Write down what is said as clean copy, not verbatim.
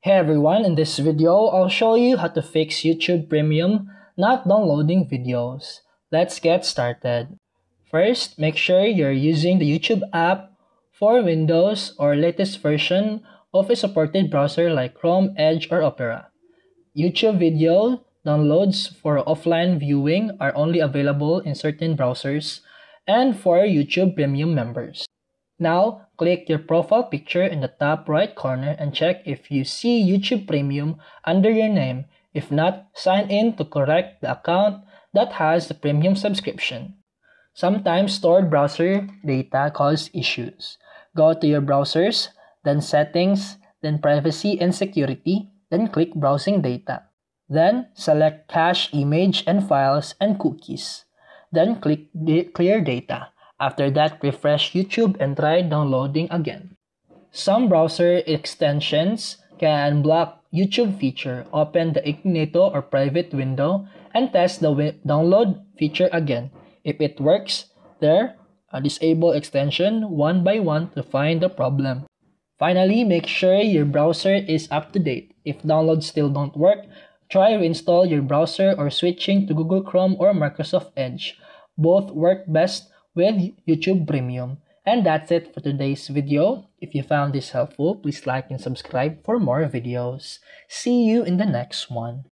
Hey everyone, in this video, I'll show you how to fix YouTube Premium not downloading videos. Let's get started. First, make sure you're using the YouTube app for Windows or latest version of a supported browser like Chrome, Edge, or Opera. YouTube video downloads for offline viewing are only available in certain browsers and for YouTube Premium members. Now, click your profile picture in the top right corner and check if you see YouTube Premium under your name. If not, sign in to correct the account that has the premium subscription. Sometimes stored browser data cause issues. Go to your browsers, then settings, then privacy and security, then click browsing data. Then select cache image and files and cookies. Then click clear data. After that, refresh YouTube and try downloading again. Some browser extensions can block YouTube feature. Open the incognito or private window and test the download feature again. If it works, disable extension one by one to find the problem. Finally, make sure your browser is up to date. If downloads still don't work, try reinstall your browser or switching to Google Chrome or Microsoft Edge. Both work best with YouTube Premium. And that's it for today's video. If you found this helpful, please like and subscribe for more videos. See you in the next one.